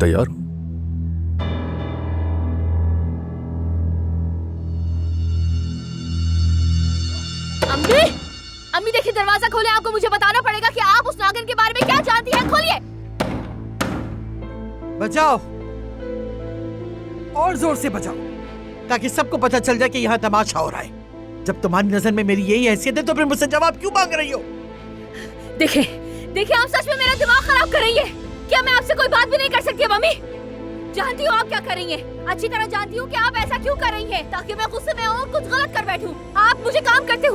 तैयार हूं। अम्मी, अम्मी देखिए दरवाजा खोले, आपको मुझे बताना पड़ेगा कि आप उस नागिन के बारे में क्या जानती हैं। खोलिए। बजाओ, और जोर से बजाओ, ताकि सबको पता चल जाए कि यहाँ तमाशा हो रहा है। जब तुम्हारी नजर में मेरी यही हैसियत है तो फिर मुझसे जवाब क्यों मांग रही हो? देखिए आप सच में मेरा दिमाग खराब कर रही है। क्या मैं आपसे कोई बात भी नहीं कर सकती मम्मी? जानती हूँ आप क्या कर रही हैं। अच्छी तरह जानती हूँ कि आप ऐसा क्यों कर रही हैं, ताकि मैं गुस्से में और कुछ गलत कर बैठूं। आप मुझे काम करते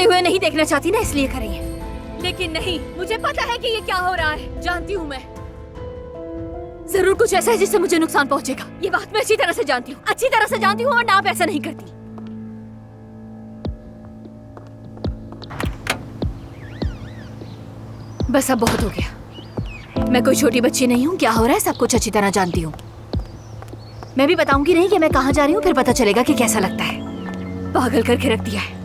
हुए नहीं देखना चाहती ना, इसलिए कर रही हैं। लेकिन नहीं, मुझे पता है कि ये क्या हो रहा है। जानती हूँ मैं, जरूर कुछ ऐसा है जिससे मुझे नुकसान पहुँचेगा। ये बात मैं अच्छी तरह से जानती हूँ, वरना आप ऐसा नहीं करती। बस अब बहुत हो गया। मैं कोई छोटी बच्ची नहीं हूँ। क्या हो रहा है सब कुछ अच्छी तरह जानती हूँ। मैं भी बताऊंगी नहीं कि मैं कहाँ जा रही हूँ, फिर पता चलेगा कि कैसा लगता है। पागल करके रख दिया है।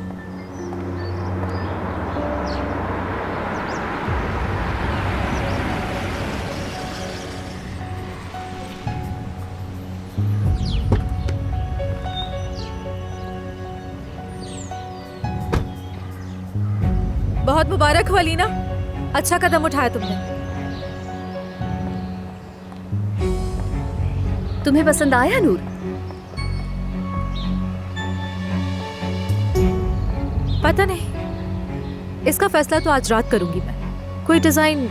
बहुत मुबारक हो अलीना, अच्छा कदम उठाया तुमने। तुम्हें पसंद आया नूर? पता नहीं, इसका फैसला तो आज रात करूंगी मैं। कोई डिजाइन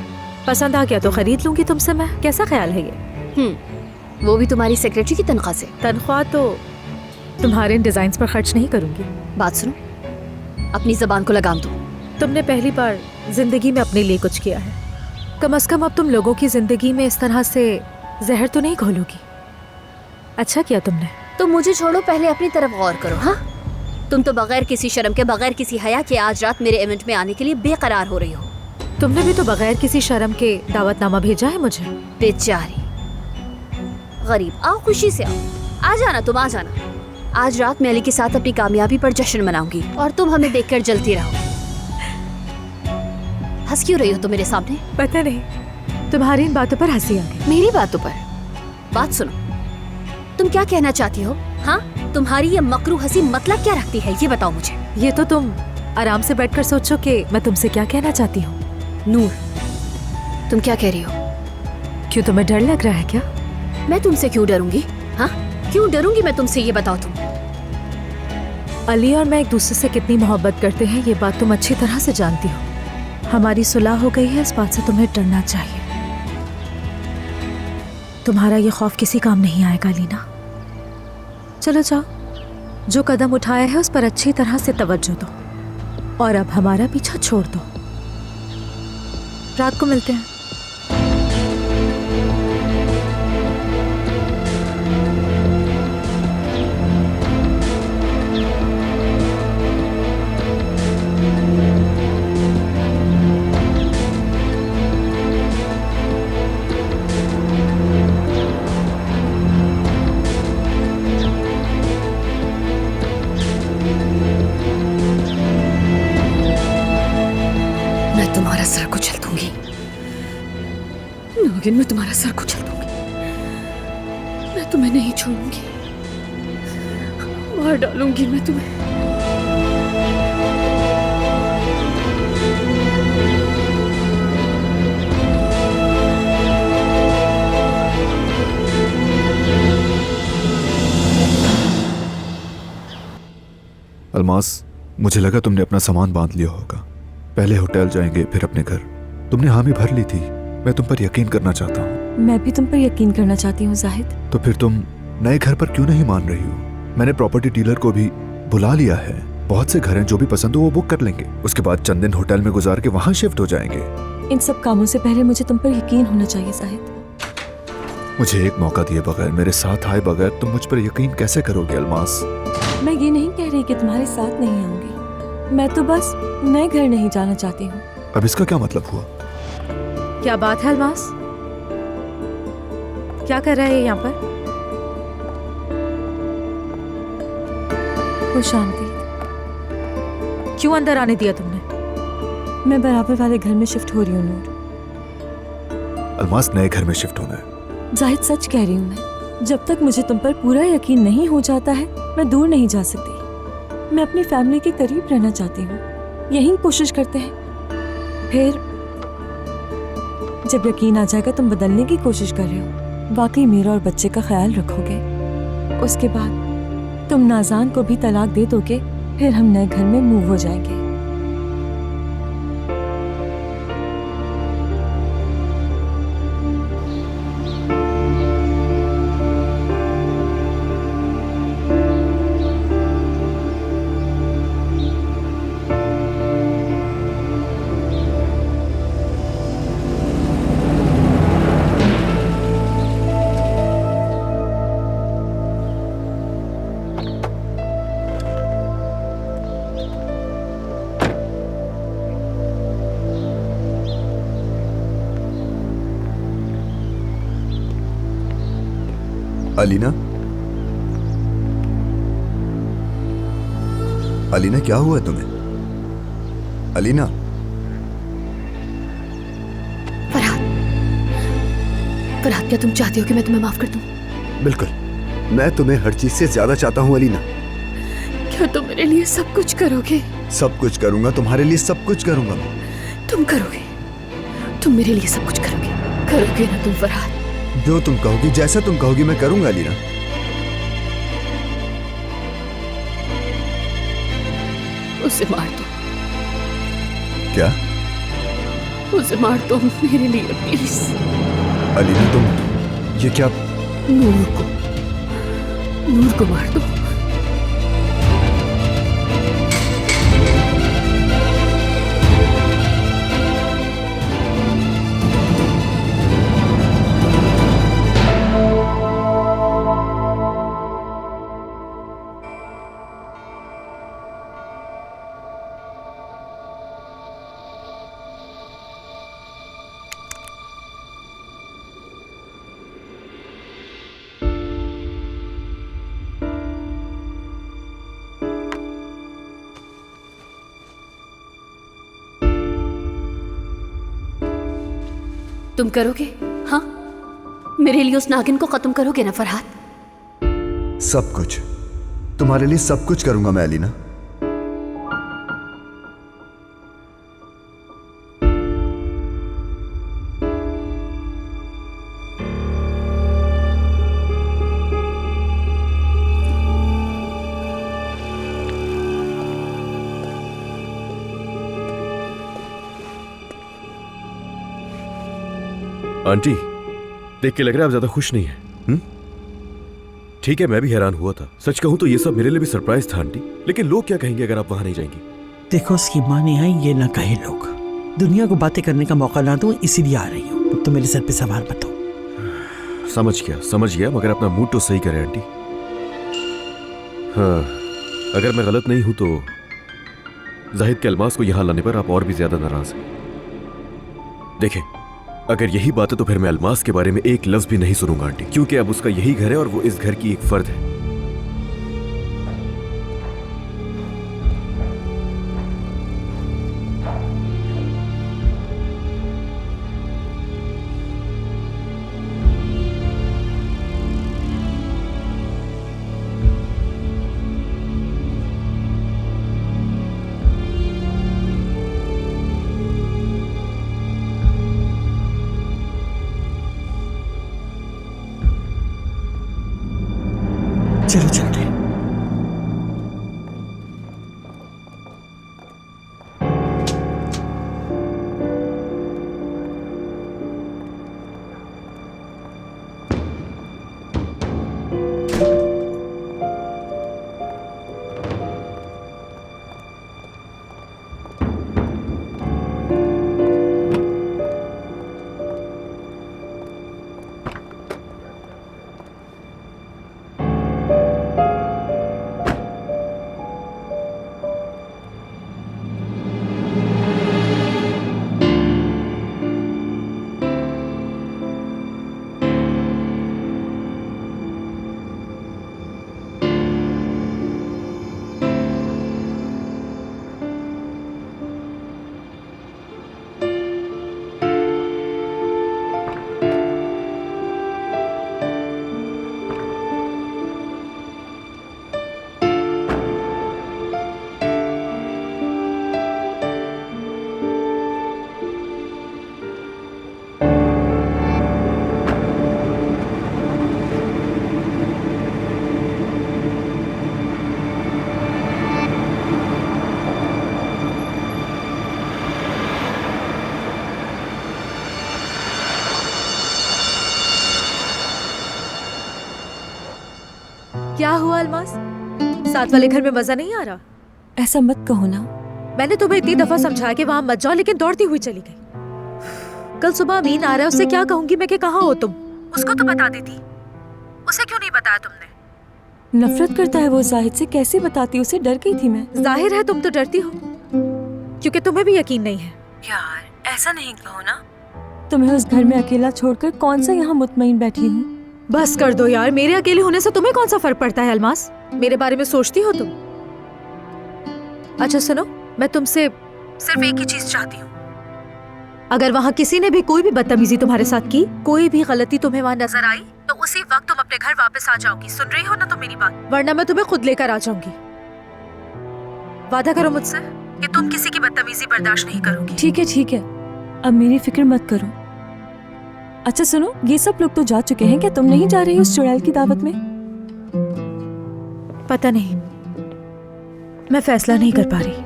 पसंद आ गया तो खरीद लूंगी तुमसे मैं। कैसा ख्याल है ये? वो भी तुम्हारी सेक्रेटरी की तनख्वाह से। तनख्वाह तो तुम्हारे इन डिजाइन पर खर्च नहीं करूंगी। बात सुनो, अपनी जबान को लगाम दो। तुमने पहली बार जिंदगी में अपने लिए कुछ किया है। कम से कम अब तुम लोगों की जिंदगी में इस तरह से जहर तो नहीं घोलोगी। अच्छा किया तुमने। तुम मुझे छोड़ो, पहले अपनी तरफ गौर करो। हाँ, तुम तो बगैर किसी शर्म के, बगैर किसी हया के आज रात मेरे इवेंट में आने के लिए बेकरार हो रही हो। तुमने भी तो बगैर किसी शर्म के दावतनामा भेजा है मुझे। बेचारी गरीब, आओ खुशी से आओ। आ जाना, तुम आ जाना। आज रात मैं अली के साथ अपनी कामयाबी पर जश्न मनाऊंगी और तुम हमें देखकर जलती रहो। हंस क्यों रही हो तुम मेरे सामने? पता नहीं, तुम्हारी इन बातों पर हंसी आ गई। मेरी बातों पर? बात सुनो, तुम क्या कहना चाहती हो? हाँ, तुम्हारी ये मकरू हंसी मतलब क्या रखती है, ये बताओ मुझे। ये तो तुम आराम से बैठकर सोचो कि मैं तुमसे क्या कहना चाहती हूँ। नूर, तुम क्या कह रही हो? क्यों, तुम्हें डर लग रहा है क्या? मैं तुमसे क्यों डरूंगी? हाँ, क्यों डरूंगी मैं तुमसे, ये बताओ तुम। अली और मैं एक दूसरे से कितनी मोहब्बत करते हैं, ये बात तुम अच्छी तरह से जानती हो। हमारी सुलह हो गई है, इस बात से तुम्हें डरना चाहिए। तुम्हारा ये खौफ किसी काम नहीं आएगा लीना। चलो जाओ, जो कदम उठाया है उस पर अच्छी तरह से तवज्जो दो और अब हमारा पीछा छोड़ दो। रात को मिलते हैं। तुम्हारा सर कुचल दूंगी नागिन, मैं तुम्हारा सर कुचल दूंगी। मैं तुम्हें नहीं छोड़ूंगी, मार डालूंगी मैं तुम्हें। अलमास, मुझे लगा तुमने अपना सामान बांध लिया होगा। पहले होटल जाएंगे फिर अपने घर। तुमने हामी भर ली थी। मैं तुम पर यकीन करना चाहता हूँ। मैं भी तुम पर यकीन करना चाहती हूँ जाहिद। तो फिर तुम नए घर पर क्यों नहीं मान रही हो? मैंने प्रॉपर्टी डीलर को भी बुला लिया है। बहुत से घर हैं, जो भी पसंद हो वो बुक कर लेंगे। उसके बाद चंद दिन होटल में गुजार के वहाँ शिफ्ट हो जाएंगे। इन सब कामों से पहले मुझे तुम पर यकीन होना चाहिए जाहिद। मुझे एक मौका दिए बगैर, मेरे साथ आए बगैर तुम मुझ पर यकीन कैसे करोगे अलमास? मैं ये नहीं कह रही कि तुम्हारे साथ नहीं आऊंगी। मैं तो बस नए घर नहीं जाना चाहती हूँ। अब इसका क्या मतलब हुआ? क्या बात है अलमास, क्या कर रहा है यहाँ पर? खुश आमदीद। क्यों अंदर आने दिया तुमने? मैं बराबर वाले घर में शिफ्ट हो रही हूँ नूर। अलमास नए घर में शिफ्ट होना है। जाहिद सच कह रही हूँ मैं। जब तक मुझे तुम पर पूरा यकीन नहीं हो जाता है मैं दूर नहीं जा सकती। मैं अपनी फैमिली के करीब रहना चाहती हूँ। यही कोशिश करते हैं। फिर जब यकीन आ जाएगा तुम बदलने की कोशिश कर रहे हो, वाकई मेरा और बच्चे का ख्याल रखोगे, उसके बाद तुम नाज़ान को भी तलाक दे दोगे, फिर हम नए घर में मूव हो जाएंगे। अलीना, अलीना क्या हुआ तुम्हें? अलीना। फरहाद, फरहाद क्या तुम चाहती हो कि मैं तुम्हें माफ कर दूं? बिल्कुल, मैं तुम्हें हर चीज से ज्यादा चाहता हूँ अलीना। क्या तुम मेरे लिए सब कुछ करोगे? सब कुछ करूंगा, तुम्हारे लिए सब कुछ करूंगा। तुम करोगे? तुम मेरे लिए सब कुछ करोगे? करोगे ना तुम फरहाद? जो तुम कहोगी, जैसा तुम कहोगी मैं करूंगा अलीना। उसे मार दो। क्या? उसे मार दो मेरे लिए प्लीज। अलीना तुम ये क्या? नूर को मार दो। तुम करोगे? हाँ, मेरे लिए उस नागिन को खत्म करोगे ना फरहाद? सब कुछ, तुम्हारे लिए सब कुछ करूंगा मैं अलीना। आंटी, देख के लग रहा है आप ज्यादा खुश नहीं है। ठीक है, मैं भी हैरान हुआ था। सच कहूं तो ये सब मेरे लिए भी सरप्राइज था आंटी, लेकिन लोग क्या कहेंगे अगर आप वहां नहीं जाएंगी? देखो, उसकी माँ नहीं आई ये ना कहे लोग। दुनिया को बातें करने का मौका ना दूं, इसीलिए आ रही हूँ। अब तो मेरे सर पे सवार मत हो। समझ गया, मगर अपना मूड तो सही करें आंटी। हाँ, अगर मैं गलत नहीं हूं तो जाहिद के अलमास को यहां लाने पर आप और भी ज्यादा नाराज हैं। देखें, अगर यही बात है तो फिर मैं अलमास के बारे में एक लफ्ज भी नहीं सुनूंगा आंटी, क्योंकि अब उसका यही घर है और वो इस घर की एक फर्द है। चलो चलते हैं। क्या हुआ अलमास? साथ वाले घर में मजा नहीं आ रहा? ऐसा मत कहो ना। मैंने तुम्हें इतनी दफा समझाया कि वहां मत जाओ, लेकिन दौड़ती हुई चली गई। कल सुबह अमीन आ रहा है, उससे क्या कहूंगी मैं कि कहाँ हो तुम? उसको तो बता देती। उसे क्यों नहीं बताया तुमने? नफरत करता है वो जाहिद से, कैसे बताती? उसे डर गई थी मैं। जाहिर है तुम तो डरती हो, क्योंकि तुम्हें भी यकीन नहीं है। यार ऐसा नहीं कहो ना। तुम्हें उस घर में अकेला छोड़कर कौन सा यहाँ मुतमईन बैठी हूँ। बस कर दो यार, मेरे अकेले होने से तुम्हें कौन सा फर्क पड़ता है अलमास? मेरे बारे में सोचती हो तुम? अच्छा सुनो, मैं तुमसे सिर्फ एक ही चीज चाहती हूँ। अगर वहाँ किसी ने भी कोई भी बदतमीजी तुम्हारे साथ की, कोई भी गलती तुम्हें वहाँ नजर आई, तो उसी वक्त तुम अपने घर वापस आ जाओगी। सुन रही हो ना तुम मेरी बात? वरना मैं तुम्हें खुद लेकर आ जाऊंगी। वादा करो मुझसे कि तुम किसी की बदतमीजी बर्दाश्त नहीं करोगी। ठीक है, अब मेरी फिक्र मत करो। अच्छा सुनो, ये सब लोग तो जा चुके हैं, क्या तुम नहीं जा रही उस चुड़ैल की दावत में? पता नहीं, मैं फैसला नहीं कर पा रही।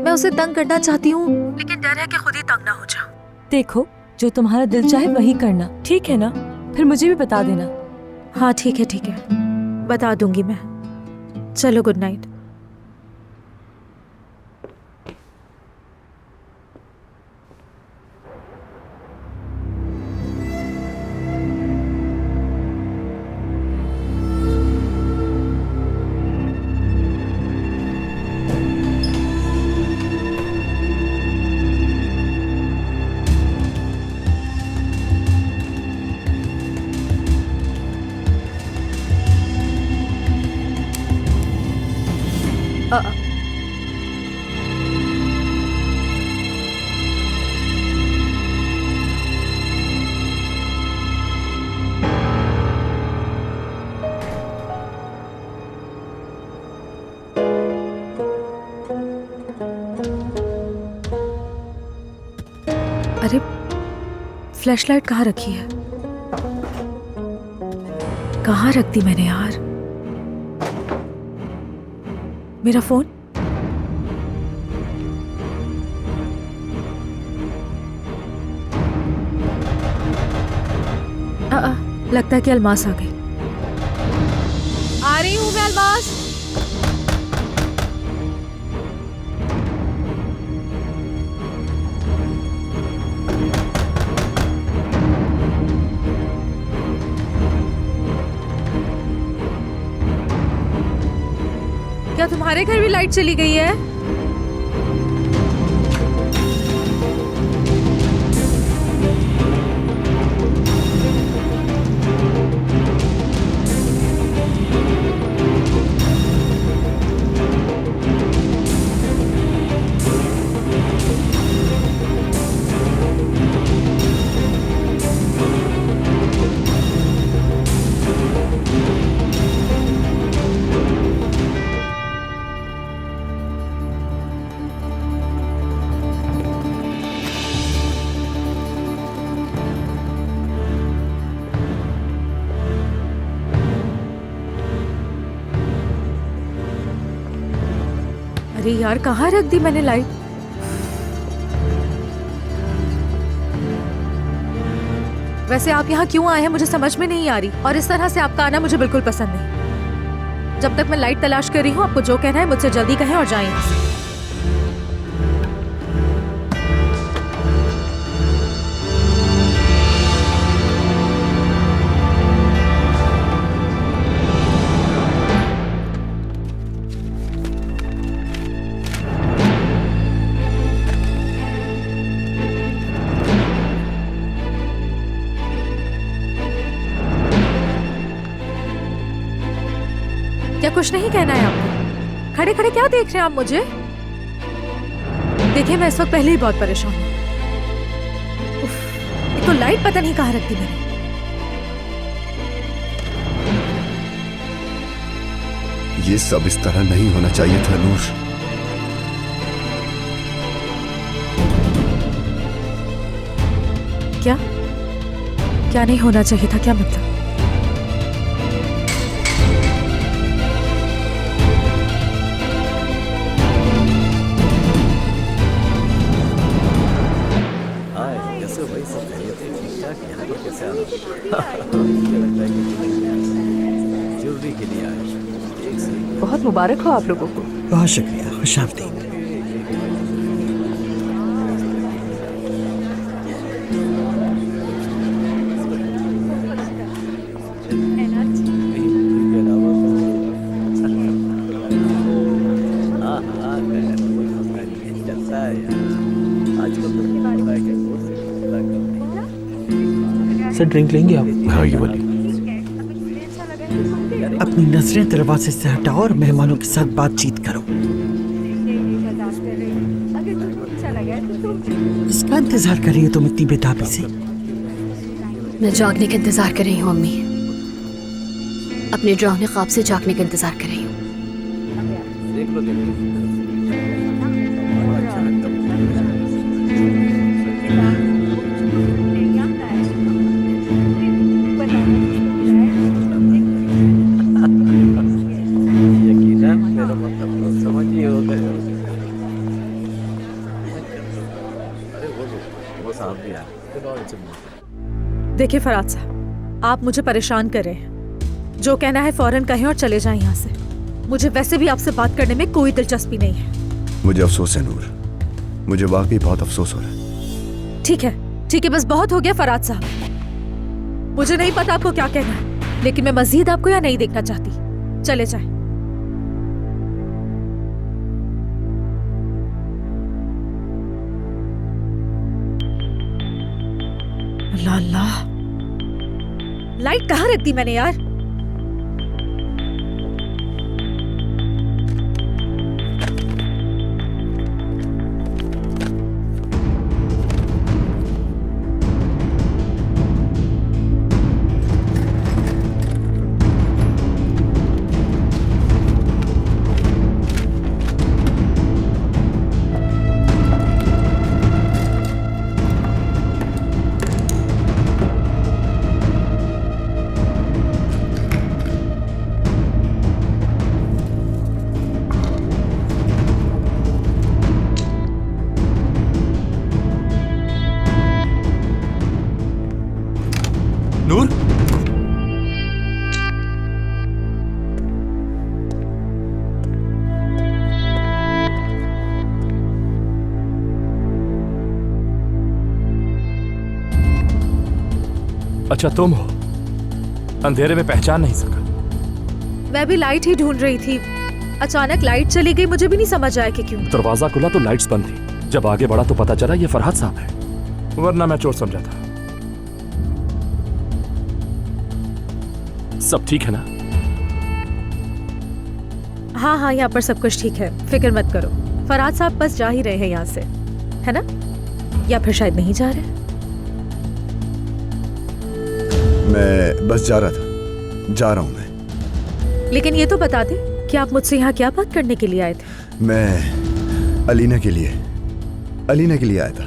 मैं उसे तंग करना चाहती हूँ, लेकिन डर है कि खुद ही तंग ना हो जाऊं। देखो, जो तुम्हारा दिल चाहे वही करना, ठीक है ना? फिर मुझे भी बता देना। हाँ ठीक है, बता दूंगी मैं। चलो गुड नाइट। अरे फ्लैशलाइट कहाँ रखी है? कहाँ रख दी मैंने यार? मेरा फोन? लगता है कि अलमास आ गई। आ रही हूँ मैं अलमास। क्या तुम्हारे घर भी लाइट चली गई है? अरे यार, कहाँ रख दी मैंने लाइट? वैसे आप यहाँ क्यों आए हैं मुझे समझ में नहीं आ रही, और इस तरह से आपका आना मुझे बिल्कुल पसंद नहीं। जब तक मैं लाइट तलाश कर रही हूँ, आपको जो कहना है मुझसे जल्दी कहें और जाएं यहाँ से। क्या कुछ नहीं कहना है आपको? खड़े खड़े क्या देख रहे हैं आप मुझे? देखिए, मैं इस वक्त पहले ही बहुत परेशान हूँ। एक तो लाइट पता नहीं कहाँ रख दी मैंने। ये सब इस तरह नहीं होना चाहिए था नूर। क्या क्या नहीं होना चाहिए था? क्या मतलब? बहुत मुबारक हो आप लोगों को। बहुत शुक्रिया, खुश आमदीद। सर ड्रिंक लेंगे आप? हाँ ये वाली। अपनी नजरें दरवाजे से हटाओ और मेहमानों के साथ बातचीत करो। इसका इंतजार कर रही हो तुम इतनी बेताबी से? मैं जागने का इंतजार कर रही हूँ अम्मी। अपने डरावने ख्वाब से जागने का इंतजार कर रही हूँ। देखिए फराज साहब, आप मुझे परेशान कर रहे हैं। जो कहना है फौरन कहें और चले जाएं यहाँ से। मुझे वैसे भी आपसे बात करने में कोई दिलचस्पी नहीं है। मुझे अफसोस है नूर, मुझे वाकई बहुत अफसोस हो रहा है। ठीक है, बस बहुत हो गया फराज साहब। मुझे नहीं पता आपको क्या कहना है, लेकिन मैं मजीद आपको यहाँ नहीं देखना चाहती। चले जाएं। अल्लाह अल्लाह, लाइट कहाँ रख दी मैंने यार? नूर, अच्छा तुम हो। अंधेरे में पहचान नहीं सका। मैं भी लाइट ही ढूंढ रही थी, अचानक लाइट चली गई। मुझे भी नहीं समझ आया कि क्यों। दरवाजा खुला तो लाइट्स बंद थी। जब आगे बढ़ा तो पता चला ये फरहाद साहब है, वरना मैं चोर समझा था। सब ठीक है ना? हाँ हाँ, यहाँ पर सब कुछ ठीक है, फिक्र मत करो। फरहाद साहब बस जा ही रहे हैं यहाँ से, है ना? या फिर शायद नहीं जा रहे। मैं बस जा रहा हूँ मैं। लेकिन ये तो बता दे कि आप मुझसे यहाँ क्या बात करने के लिए आए थे? मैं अलीना के लिए आया था।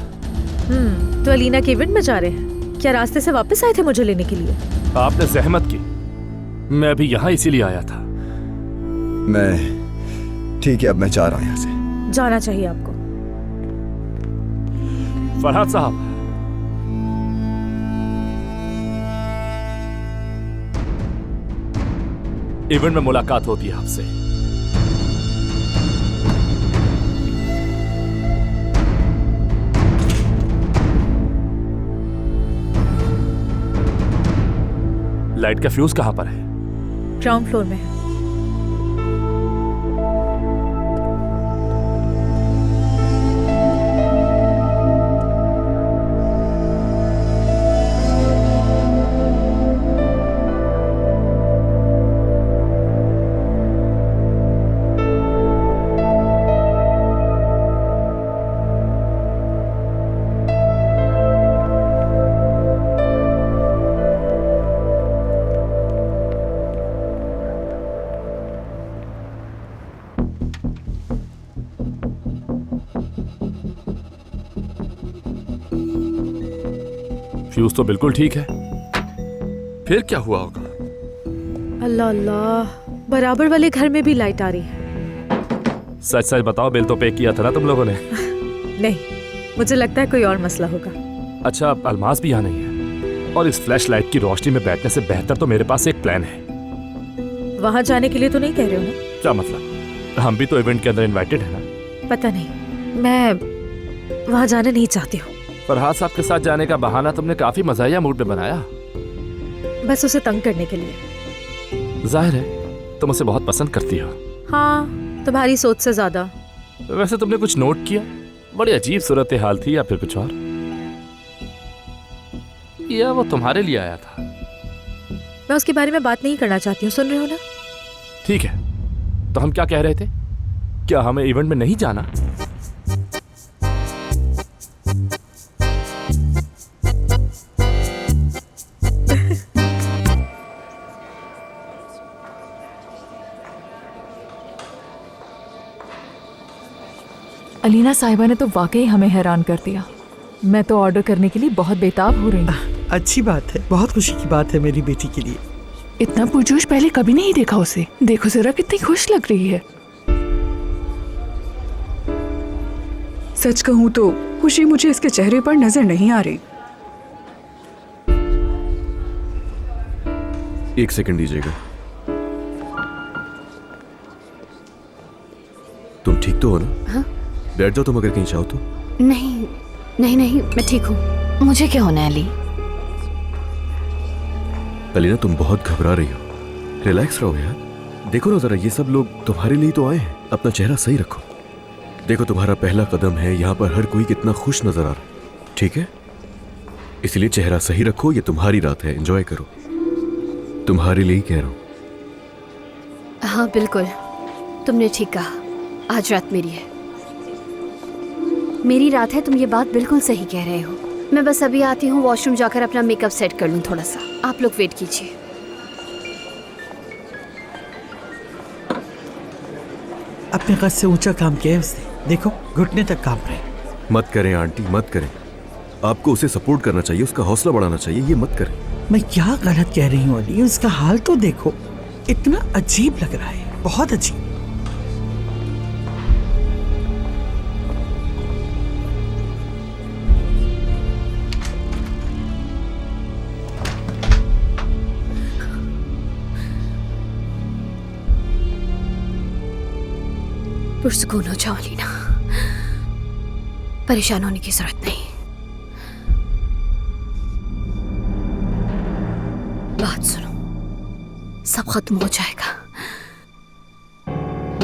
तो अलीना के इवेंट में जा रहे हैं क्या? रास्ते से वापस आए थे मुझे लेने के लिए? आपने जहमत की, मैं भी यहाँ इसीलिए आया था। मैं ठीक है, अब मैं जा रहा हूँ यहाँ से। जाना चाहिए आपको। फरहाद साहब, इवेंट में मुलाकात होती है आपसे। लाइट का फ्यूज कहां पर है? ग्राउंड फ्लोर में है। फ्यूज तो बिल्कुल ठीक है, फिर क्या हुआ होगा? अल्लाह अल्लाह, बराबर वाले घर में भी लाइट आ रही है। सच सच बताओ, बिल तो पे किया था ना तुम लोगों ने? नहीं, मुझे लगता है कोई और मसला होगा। अच्छा, अलमास भी यहाँ नहीं है, और इस फ्लैश लाइट की रोशनी में बैठने से बेहतर तो मेरे पास एक प्लान है। वहां जाने के लिए तो नहीं कह रहे हो ना? क्या मतलब? हम भी तो इवेंट के अंदर इनवाइटेड है ना। पता नहीं, मैं वहां जाना नहीं चाहती हूँ। फरहाद साहब के साथ जाने का बहाना तुमने काफी मजाया मूड में बनाया। बस उसे तंग करने के लिए। जाहिर है तुम उसे बहुत पसंद करती हो। हाँ, तुम्हारी सोच से ज्यादा। वैसे तुमने कुछ नोट किया? बड़ी अजीब सूरत हाल थी, या फिर कुछ और? या वो तुम्हारे लिए आया था? मैं उसके बारे में बात नहीं करना चाहती हूँ, सुन रहे हो ना? ठीक है, तो हम क्या कह रहे थे? क्या हमें इवेंट में नहीं जाना? अलीना साहिबा ने तो वाकई हमें हैरान कर दिया। मैं तो ऑर्डर करने के लिए बहुत बेताब हो रही हूँ। अच्छी बात है, बहुत खुशी की बात है मेरी बेटी के लिए। इतना पुरजोश पहले कभी नहीं देखा उसे। देखो जरा कितनी खुश लग रही है। सच कहूँ तो खुशी मुझे इसके चेहरे पर नजर नहीं आ रही। एक सेकंड दीजिएगा। तुम ठीक तो हो ना? हाँ? बैठ जाओ तुम अगर कहीं चाहो तो। नहीं नहीं नहीं, मैं ठीक हूँ। मुझे क्या होना है अली? अलीना तुम बहुत घबरा रही हो। रिलैक्स रहो यार। देखो ना जरा, ये सब लोग तुम्हारे लिए तो आए हैं। अपना चेहरा सही रखो। देखो तुम्हारा पहला कदम है, यहाँ पर हर कोई कितना खुश नजर आ रहा है। ठीक है, इसलिए चेहरा सही रखो। ये तुम्हारी रात है, एंजॉय करो। तुम्हारे लिए ही कह रहा हूँ। हाँ बिल्कुल, तुमने ठीक कहा। आज रात मेरी है, मेरी रात है। तुम ये बात बिल्कुल सही कह रहे हो। मैं बस अभी आती हूँ, वॉशरूम जाकर अपना मेकअप सेट कर लूँ थोड़ा सा। आप लोग वेट कीजिए। अपने कद से ऊंचा काम किया है उसने, देखो घुटने तक काम रहे। मत करें आंटी, मत करें। आपको उसे सपोर्ट करना चाहिए, उसका हौसला बढ़ाना चाहिए। ये मत करें। मैं क्या गलत कह रही हूँ अली? उसका हाल तो देखो, इतना अजीब लग रहा है, बहुत अजीब। पुरसुकून हो जाओ लीना, परेशान होने की जरूरत नहीं। बात सुनो, सब खत्म हो जाएगा,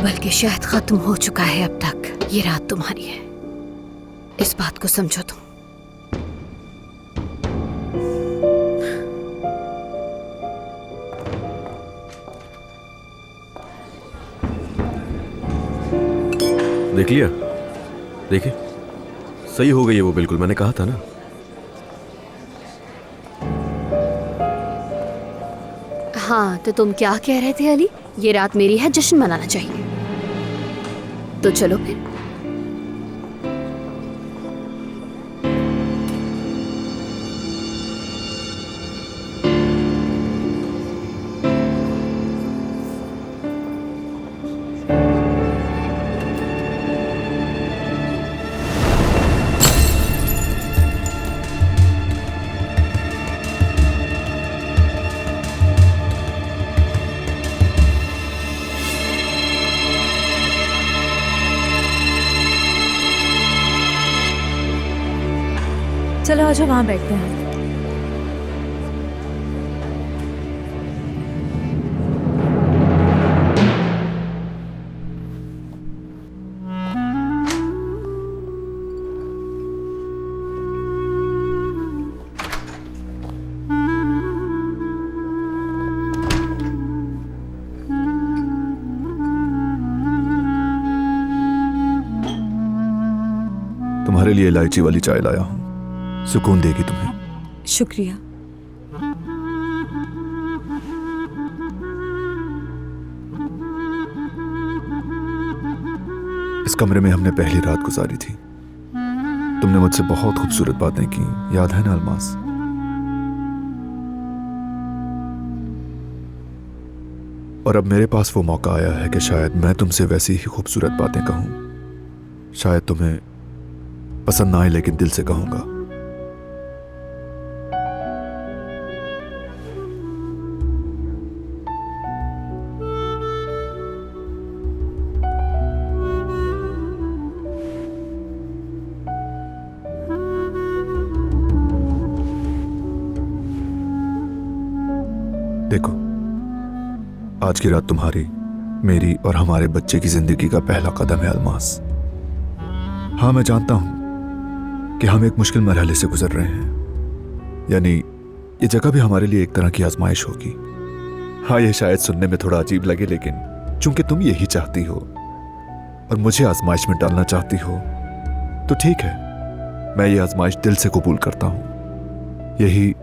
बल्कि शायद खत्म हो चुका है अब तक। ये रात तुम्हारी है, इस बात को समझो तुम। देख लिया? देखे, सही हो गई है वो, बिल्कुल मैंने कहा था ना। हाँ, तो तुम क्या कह रहे थे अली? ये रात मेरी है, जश्न मनाना चाहिए। तो चलो फिर। चलो आज वहां बैठते हैं। तुम्हारे लिए इलायची वाली चाय लाया हूं, सुकून देगी तुम्हें। शुक्रिया। इस कमरे में हमने पहली रात गुजारी थी। तुमने मुझसे बहुत खूबसूरत बातें की, याद है ना अलमास? और अब मेरे पास वो मौका आया है कि शायद मैं तुमसे वैसी ही खूबसूरत बातें कहूं। शायद तुम्हें पसंद ना आए, लेकिन दिल से कहूंगा। देखो, आज की रात तुम्हारी, मेरी और हमारे बच्चे की जिंदगी का पहला कदम है अल्मास। हाँ, मैं जानता हूं कि हम एक मुश्किल मरहले से गुजर रहे हैं, यानी ये जगह भी हमारे लिए एक तरह की आजमाइश होगी। हाँ, ये शायद सुनने में थोड़ा अजीब लगे, लेकिन चूंकि तुम यही चाहती हो और मुझे आजमाइश में डालना चाहती हो, तो ठीक है, मैं ये आजमाइश दिल से कबूल करता हूं। यही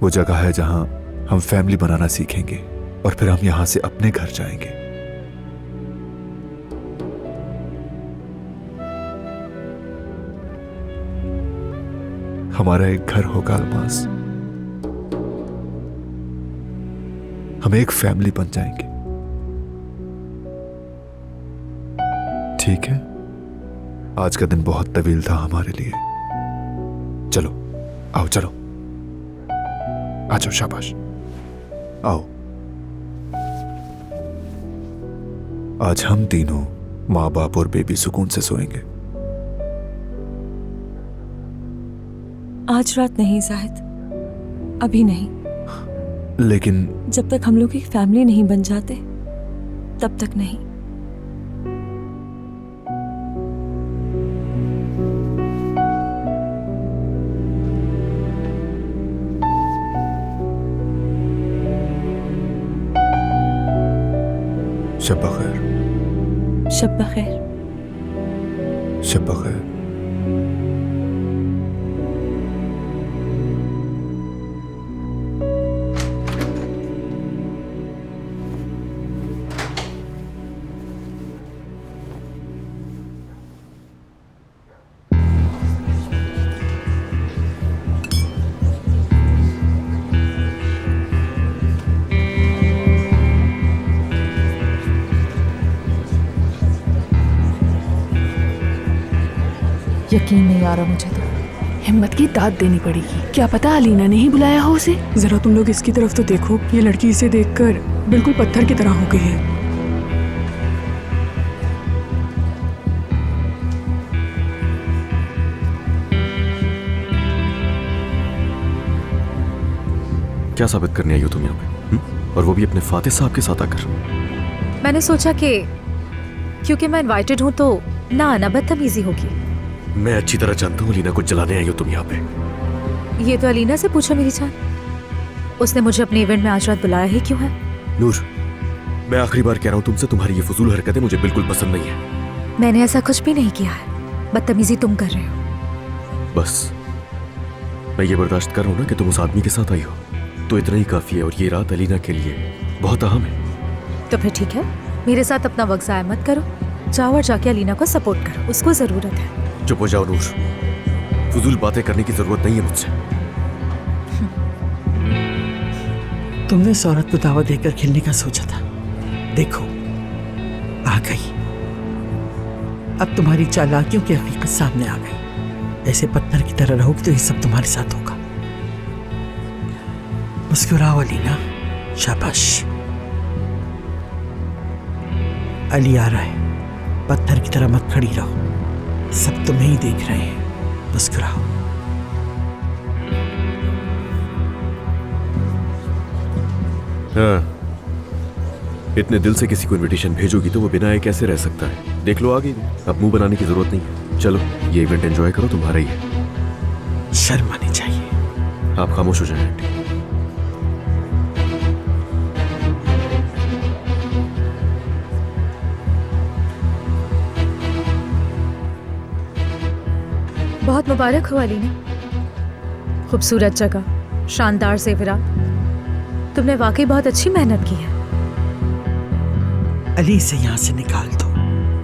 वो जगह है जहां हम फैमिली बनाना सीखेंगे और फिर हम यहां से अपने घर जाएंगे। हमारा एक घर होगा अल्मास, हम एक फैमिली बन जाएंगे। ठीक है, आज का दिन बहुत तवील था हमारे लिए। चलो, आओ, चलो, आ जाओ, शाबाश, आओ। आज हम तीनों, माँ बाप और बेबी, सुकून से सोएंगे। आज रात नहीं जाहिद, अभी नहीं। लेकिन जब तक हम लोग एक फैमिली नहीं बन जाते तब तक नहीं। शब बखैर। शब बखैर। शब बखैर। यकीन नहीं आ रहा मुझे तो। हिम्मत की दाद देनी पड़ेगी। क्या पता अलीना ने ही बुलाया हो उसे। जरा तुम लोग इसकी तरफ तो देखो, ये लड़की इसे देखकर बिल्कुल पत्थर की तरह हो गई है। क्या साबित करने आई हो तुम यहाँ पे? और वो भी अपने फातिह साहब के साथ आकर। मैंने सोचा कि क्योंकि मैं इनवाइटेड हूं तो ना आना बदतमीजी होगी। मैं अच्छी तरह जानता हूँ अलीना को जलाने आई हो तुम यहाँ पे। ये तो अलीना से पूछो मेरी जान, उसने मुझे अपने इवेंट में आज रात बुलाया ही क्यों है? नूर, मैं आखिरी बार कह रहा हूँ तुमसे, तुम्हारी ये फजूल हरकतें मुझे बिल्कुल पसंद नहीं है। मैंने ऐसा कुछ भी नहीं किया है, बदतमीजी तुम कर रहे हो। बस मैं ये बर्दाश्त कर रहा हूँ ना कि तुम उस आदमी के साथ आई हो, तो इतना ही काफी है। और ये रात अलीना के लिए बहुत अहम है। तो फिर ठीक है, मेरे साथ अपना वक्त ज़ाया मत करो, जाओ और जाके अलीना को सपोर्ट करो, उसको जरूरत है। चुप हो जाओ नूर, फजूल बातें करने की जरूरत नहीं है मुझसे। तुमने इस औरत को दावा देकर खेलने का सोचा था, देखो आ गई। अब तुम्हारी चालाकियों की हकीकत सामने आ गई। ऐसे पत्थर की तरह रहोगे तो ये सब तुम्हारे साथ होगा। मुस्कुराओ अलीना, शाबाश। अली आ रहा है, पत्थर की तरह मत खड़ी रहो, सब तुम्हें ही देख रहे हैं। मुस्कुराओ। हाँ, इतने दिल से किसी को इनविटेशन भेजोगी तो वो बिना आए कैसे रह सकता है? देख लो आ गई, अब मुंह बनाने की जरूरत नहीं है। चलो ये इवेंट एंजॉय करो, तुम्हारा ही है। शर्म आनी चाहिए। आप खामोश हो जाए आंटी। बहुत मुबारक हो अलीना, खूबसूरत जगह, शानदार ज़ेवरात, तुमने वाकई बहुत अच्छी मेहनत की है। अली से यहाँ से निकाल दो।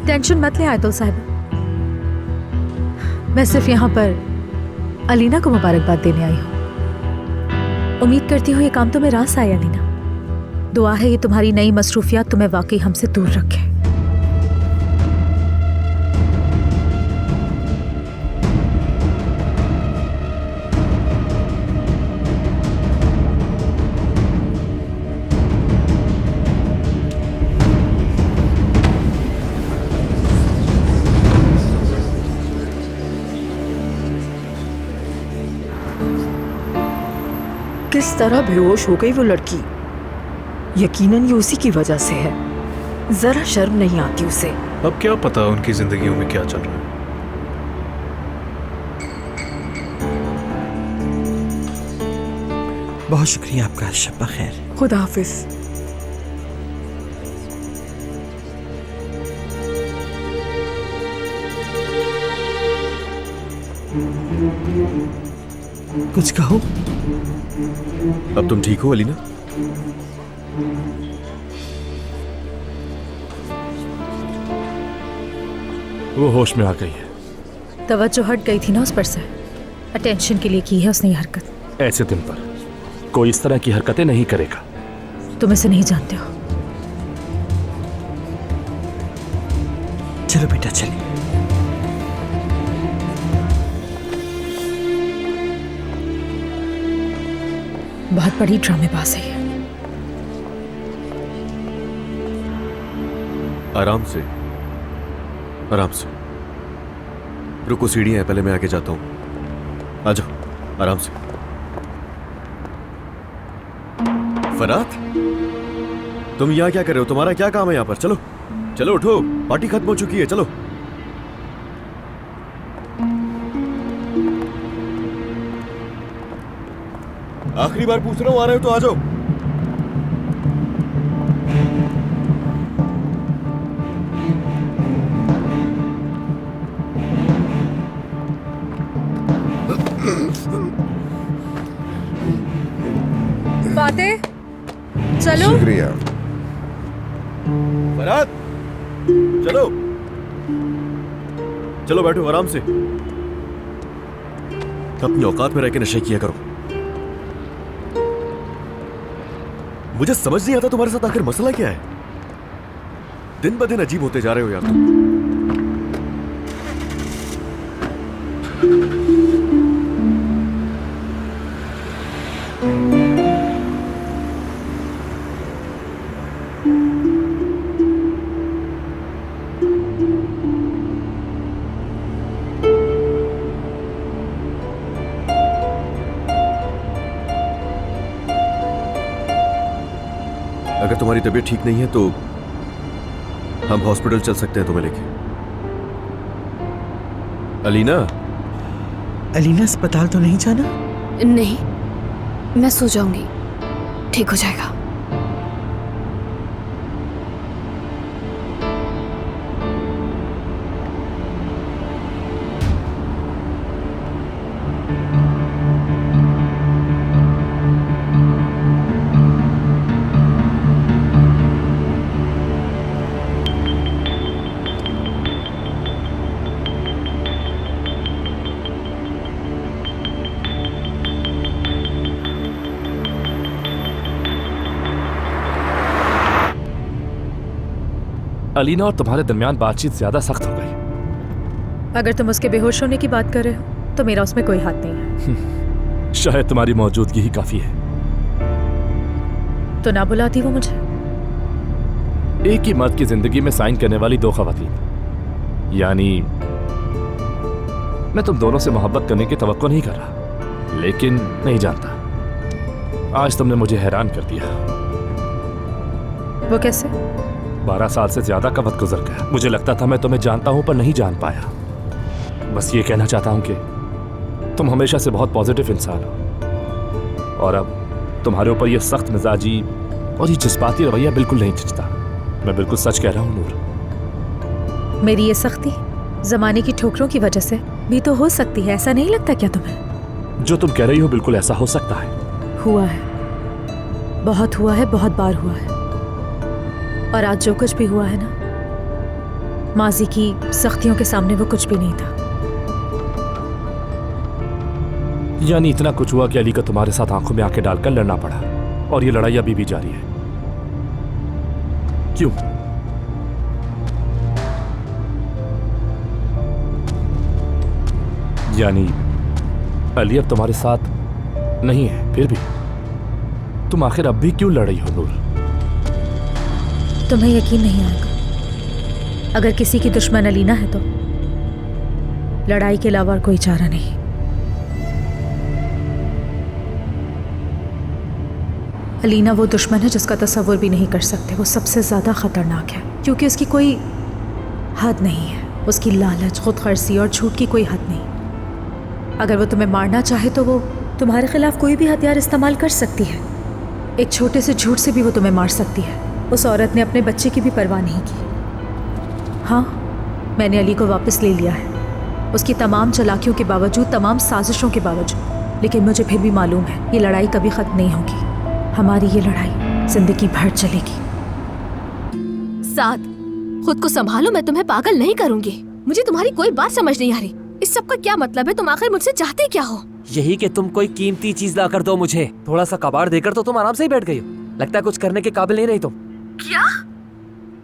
टेंशन मत ले आयतुल साहिबा, मैं सिर्फ यहाँ पर अलीना को मुबारकबाद देने आई हूँ। उम्मीद करती हूँ ये काम तुम्हें रास आए अलीना। दुआ है ये तुम्हारी नई मसरूफियात तुम्हें वाकई हमसे दूर रखे। किस तरह बेहोश हो गई वो लड़की। यकीनन ये उसी की वजह से है। जरा शर्म नहीं आती उसे। अब क्या पता उनकी जिंदगियों में क्या चल रहा है। बहुत शुक्रिया आपका, शब्बा खैर। खुदा हाफिज। कुछ कहो। अब तुम ठीक हो अलीना? वो होश में आ गई है। तवज्जो हट गई थी ना उस पर से। अटेंशन के लिए की है उसने ये हरकत। ऐसे दिन पर कोई इस तरह की हरकतें नहीं करेगा। तुम इसे नहीं जानते हो। चलो बेटा चलिए। बहुत बड़ी ड्रामेबाज है ये। आराम से, आराम से। रुको, सीढ़ियां हैं, पहले मैं आके जाता हूं। आ जाओ, आराम से। फरात, तुम यहां क्या कर रहे हो? तुम्हारा क्या काम है यहां पर? चलो चलो, उठो, पार्टी खत्म हो चुकी है, चलो। आखिरी बार पूछ रहा हूं, आ रहे हो तो आ जाओ। फातेह, चलो। शुक्रिया। फरात, चलो चलो, बैठो आराम से। अपनी औकात में रह के नशे किया करो। मुझे समझ नहीं आता तुम्हारे साथ आखिर मसला क्या है। दिन ब दिन अजीब होते जा रहे हो यार तुम। अगर तुम्हारी तबीयत ठीक नहीं है तो हम हॉस्पिटल चल सकते हैं तुम्हें लेके। अलीना, अलीना अस्पताल तो नहीं जाना? नहीं, मैं सो जाऊंगी, ठीक हो जाएगा। अलीना और तुम्हारे दरमियान बातचीत ज्यादा सख्त हो गई। अगर तुम उसके बेहोश होने की बात कर रहे हो तो मेरा उसमें कोई हाथ नहीं है। शायद तुम्हारी मौजूदगी ही काफी है। तो ना बुलाती वो मुझे। एक ही मर्द की जिंदगी में साइन करने वाली दो खवातीन, यानी मैं तुम दोनों से मोहब्बत करने की तवक्को नहीं कर रहा, लेकिन नहीं जानता। आज तुमने मुझे हैरान कर दिया। वो कैसे? 12 साल से ज्यादा का वक्त गुजर गया। मुझे लगता था मैं तुम्हें जानता हूं, पर नहीं जान पाया। बस ये कहना चाहता हूं कि तुम हमेशा से बहुत पॉजिटिव इंसान हो, और अब तुम्हारे ऊपर यह सख्त मिजाजी और ये जज्बाती रवैया बिल्कुल नहीं जचता। मैं बिल्कुल सच कह रहा हूं नूर। मेरी ये सख्ती जमाने की ठोकरों की वजह से भी तो हो सकती है, ऐसा नहीं लगता क्या तुम्हें? जो तुम कह रही हो बिल्कुल ऐसा हो सकता है। हुआ है, बहुत हुआ है, बहुत बार हुआ है। और आज जो कुछ भी हुआ है ना, माजी की सख्तियों के सामने वो कुछ भी नहीं था। यानी इतना कुछ हुआ कि अली का तुम्हारे साथ आंखों में आंखें डालकर लड़ना पड़ा, और ये लड़ाई अभी भी जारी है। क्यों? यानी अली अब तुम्हारे साथ नहीं है, फिर भी तुम आखिर अब भी क्यों लड़ रही हो नूर? तुम्हें यकीन नहीं आएगा, अगर किसी की दुश्मन अलीना है तो लड़ाई के अलावा और कोई चारा नहीं। अलीना वो दुश्मन है जिसका तसव्वुर भी नहीं कर सकते। वो सबसे ज़्यादा ख़तरनाक है क्योंकि उसकी कोई हद नहीं है। उसकी लालच, खुदगर्जी और झूठ की कोई हद नहीं। अगर वो तुम्हें मारना चाहे तो वो तुम्हारे खिलाफ कोई भी हथियार इस्तेमाल कर सकती है। एक छोटे से झूठ से भी वो तुम्हें मार सकती है। उस औरत ने अपने बच्चे की भी परवाह नहीं की। हाँ, मैंने अली को वापस ले लिया है, उसकी तमाम चालाकियों के बावजूद, तमाम साजिशों के बावजूद। लेकिन मुझे फिर भी मालूम है ये लड़ाई कभी ख़त्म नहीं होगी। हमारी ये लड़ाई जिंदगी भर चलेगी। साथ खुद को संभालो, मैं तुम्हें पागल नहीं करूंगी। मुझे तुम्हारी कोई बात समझ नहीं आ रही। इस सब का क्या मतलब है? तुम आखिर मुझसे चाहते क्या हो? यही कि तुम कोई कीमती चीज ला कर दो मुझे। थोड़ा सा कबाड़ देकर तो तुम आराम से ही बैठ गई हो। लगता है कुछ करने के काबिल नहीं रही तुम। क्या?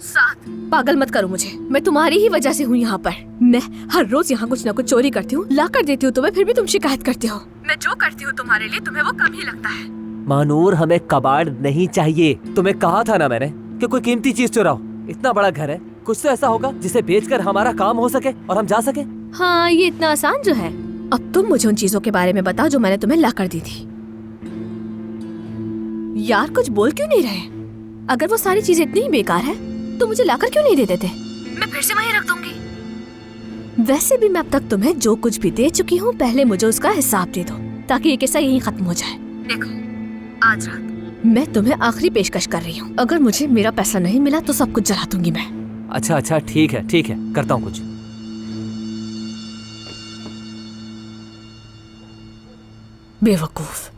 साथ पागल मत करो मुझे। मैं तुम्हारी ही वजह से हूँ यहाँ पर। मैं हर रोज यहाँ कुछ न कुछ चोरी करती हूँ, ला कर देती हूँ तुम्हें, फिर भी तुम शिकायत करते हो। मैं जो करती हूँ तुम्हारे लिए तुम्हें वो कम ही लगता है। मानूर, हमें कबाड़ नहीं चाहिए। तुम्हें कहा था ना मैंने कि कोई कीमती चीज चुराओ। इतना बड़ा घर है, कुछ तो ऐसा होगा जिसे बेचकर हमारा काम हो सके और हम जा सके। हाँ, ये इतना आसान जो है। अब तुम मुझे उन चीजों के बारे में बताओ जो मैंने तुम्हें ला कर दी थी। यार कुछ बोल क्यों नहीं रहे? अगर वो सारी चीजें इतनी ही बेकार है तो मुझे लाकर क्यों नहीं दे देते? मैं फिर से वहीं रख दूंगी। वैसे भी मैं अब तक तुम्हें जो कुछ भी दे चुकी हूँ, पहले मुझे उसका हिसाब दे दो ताकि ये किस्सा यहीं खत्म हो जाए। देखो, आज रात मैं तुम्हें आखिरी पेशकश कर रही हूँ। अगर मुझे मेरा पैसा नहीं मिला तो सब कुछ जला दूंगी मैं। अच्छा, ठीक है, करता हूँ कुछ। बेवकूफ।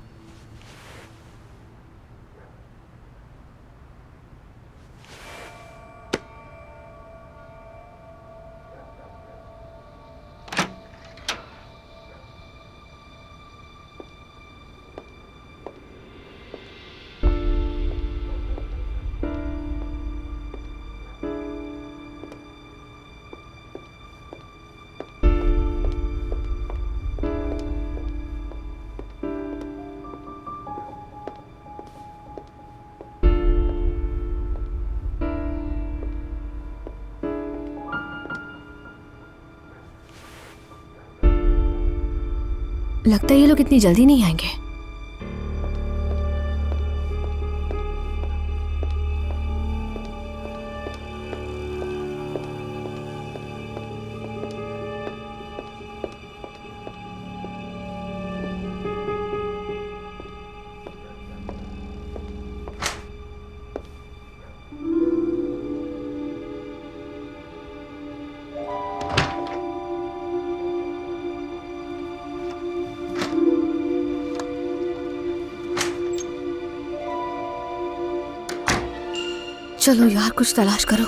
लगता है ये लोग इतनी जल्दी नहीं आएंगे। चलो यार, कुछ तलाश करो।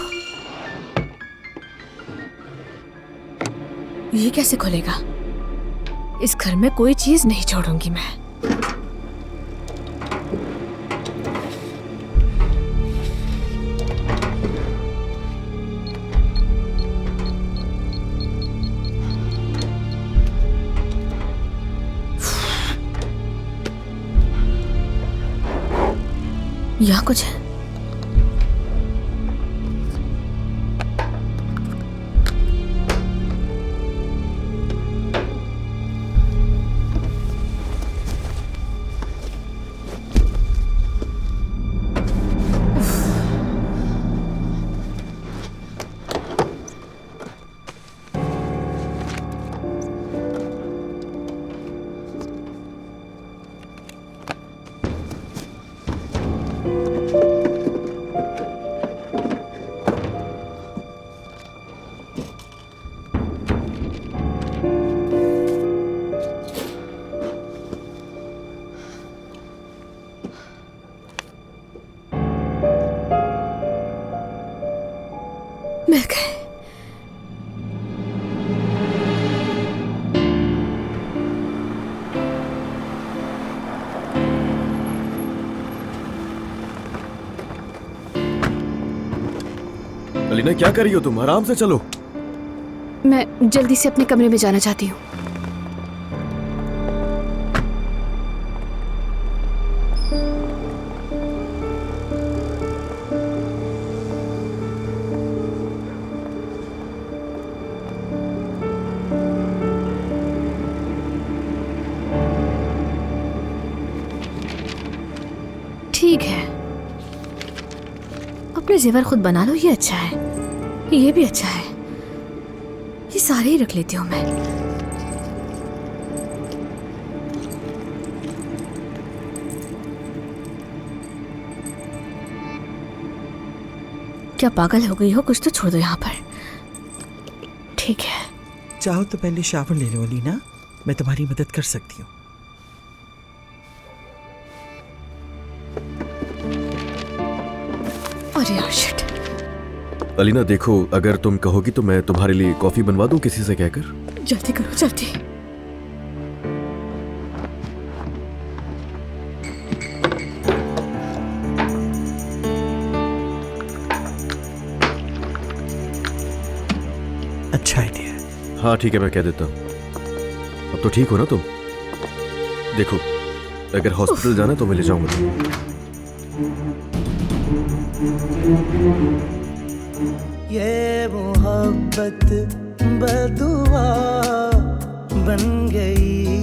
ये कैसे खुलेगा? इस घर में कोई चीज नहीं छोड़ूंगी मैं। यहाँ कुछ है? मिल गए। अलीना, क्या कर रही हो तुम? आराम से चलो। मैं जल्दी से अपने कमरे में जाना चाहती हूँ। ठीक है, में जेवर खुद बना लो, ये अच्छा है, ये भी अच्छा है, ये सारे ही रख लेती हूँ मैं। क्या पागल हो गई हो? कुछ तो छोड़ दो यहाँ पर। ठीक है, चाहो तो पहले शावर ले लो अलीना, मैं तुम्हारी मदद कर सकती हूँ। अरे यार शिट। अलीना देखो, अगर तुम कहोगी तो मैं तुम्हारे लिए कॉफी बनवा दूं किसी से कहकर। जल्दी करो जल्दी। अच्छा आइडिया है। हाँ ठीक है, मैं कह देता हूँ। अब तो ठीक हो ना तुम? देखो, अगर हॉस्पिटल जाना तो मैं ले जाऊंगा। ये मोहब्बत बदुआ बन गई